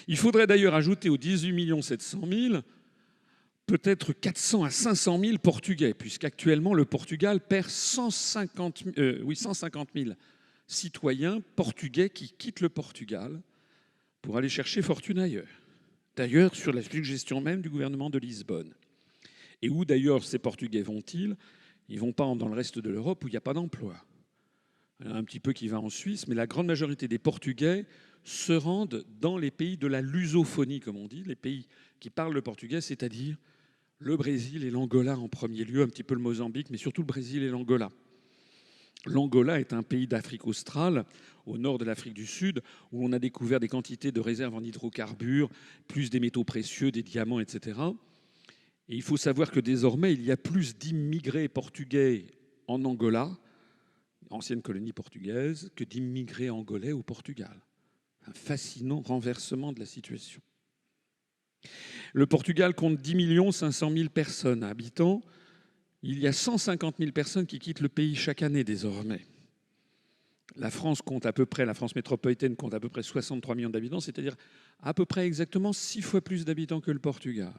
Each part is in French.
Il faudrait d'ailleurs ajouter aux 18 700 000 peut-être 400 à 500 000 Portugais, puisqu'actuellement le Portugal perd 150 000 citoyens portugais qui quittent le Portugal pour aller chercher fortune ailleurs. D'ailleurs, sur la suggestion même du gouvernement de Lisbonne. Et où d'ailleurs ces Portugais vont-ils? Ils ne vont pas dans le reste de l'Europe où il n'y a pas d'emploi. Il y en a un petit peu qui va en Suisse, mais la grande majorité des Portugais se rendent dans les pays de la lusophonie, comme on dit, les pays qui parlent le portugais, c'est-à-dire le Brésil et l'Angola en premier lieu, un petit peu le Mozambique, mais surtout le Brésil et l'Angola. L'Angola est un pays d'Afrique australe, au nord de l'Afrique du Sud, où on a découvert des quantités de réserves en hydrocarbures, plus des métaux précieux, des diamants, etc. Et il faut savoir que désormais, il y a plus d'immigrés portugais en Angola, ancienne colonie portugaise, que d'immigrés angolais au Portugal. Un fascinant renversement de la situation. Le Portugal compte 10 500 000 personnes, habitants. Il y a 150 000 personnes qui quittent le pays chaque année désormais. La France métropolitaine compte à peu près 63 millions d'habitants, c'est-à-dire à peu près exactement 6 fois plus d'habitants que le Portugal.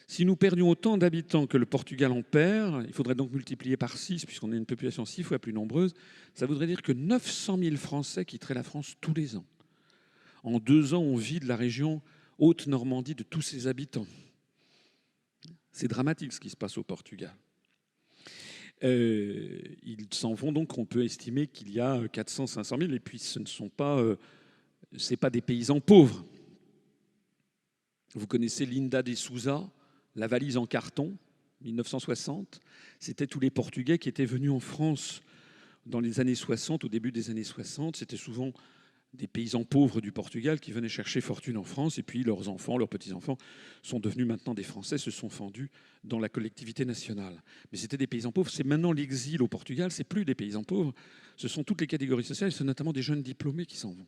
Si nous perdions autant d'habitants que le Portugal en perd, il faudrait donc multiplier par 6, puisqu'on a une population 6 fois plus nombreuse. Ça voudrait dire que 900 000 Français quitteraient la France tous les ans. En 2 ans, on vide la région Haute-Normandie de tous ses habitants. C'est dramatique ce qui se passe au Portugal. Ils s'en vont donc, on peut estimer qu'il y a 400 500 000, et puis ce ne sont pas, c'est pas des paysans pauvres. Vous connaissez Linda de Souza, la valise en carton, 1960. C'était tous les Portugais qui étaient venus en France dans les années 60, au début des années 60. C'était souvent des paysans pauvres du Portugal qui venaient chercher fortune en France, et puis leurs enfants, leurs petits-enfants sont devenus maintenant des Français, se sont fendus dans la collectivité nationale. Mais c'était des paysans pauvres. C'est maintenant l'exil au Portugal, c'est plus des paysans pauvres, ce sont toutes les catégories sociales, c'est notamment des jeunes diplômés qui s'en vont.